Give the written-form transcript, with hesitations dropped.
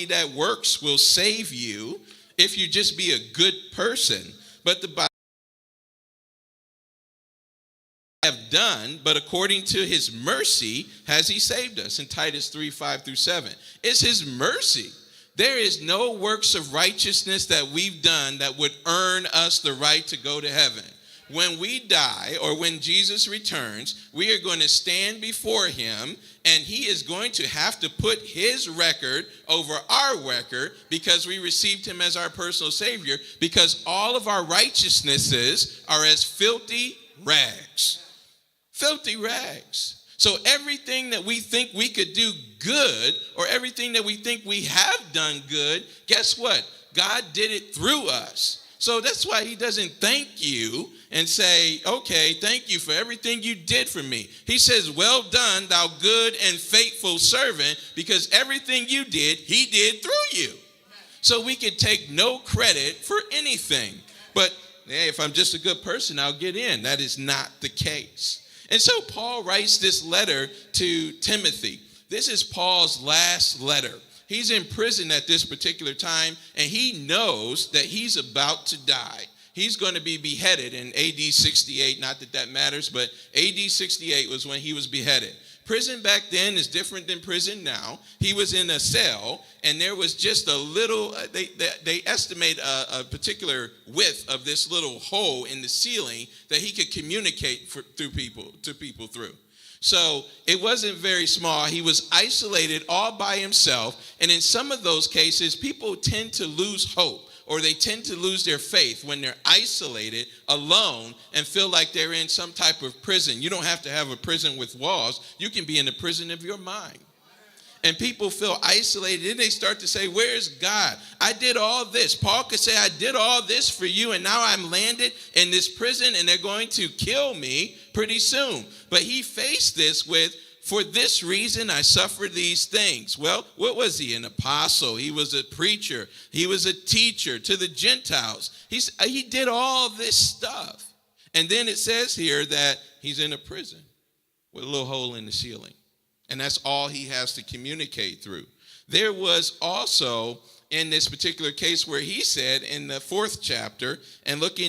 that works will save you if you just be a good person. But the Bible have done, but according to his mercy has he saved us. In Titus 3:5-7. It's his mercy. There is no works of righteousness that we've done that would earn us the right to go to heaven. When we die or when Jesus returns, we are going to stand before him, and he is going to have to put his record over our record because we received him as our personal Savior, because all of our righteousnesses are as filthy rags. Filthy rags. So everything that we think we could do good, or everything that we think we have done good, guess what? God did it through us. So that's why he doesn't thank you and say, okay, thank you for everything you did for me. He says, well done, thou good and faithful servant, because everything you did, he did through you. So we could take no credit for anything. But hey, if I'm just a good person, I'll get in. That is not the case. And so Paul writes this letter to Timothy. This is Paul's last letter. He's in prison at this particular time, and he knows that he's about to die. He's going to be beheaded in AD 68. Not that that matters, but AD 68 was when he was beheaded. Prison back then is different than prison now. He was in a cell, and there was just a little, they estimate a particular width of this little hole in the ceiling that he could communicate to people through. So it wasn't very small. He was isolated all by himself. And in some of those cases, people tend to lose hope, or they tend to lose their faith when they're isolated, alone, and feel like they're in some type of prison. You don't have to have a prison with walls. You can be in the prison of your mind. And people feel isolated, and they start to say, where's God? I did all this. Paul could say, I did all this for you, and now I'm landed in this prison, and they're going to kill me pretty soon. But he faced this with, for this reason I suffered these things. Well, what was he? An apostle. He was a preacher. He was a teacher to the Gentiles. He did all this stuff. And then it says here that he's in a prison with a little hole in the ceiling. And that's all he has to communicate through. There was also, in this particular case, where he said in the 4th chapter, and looking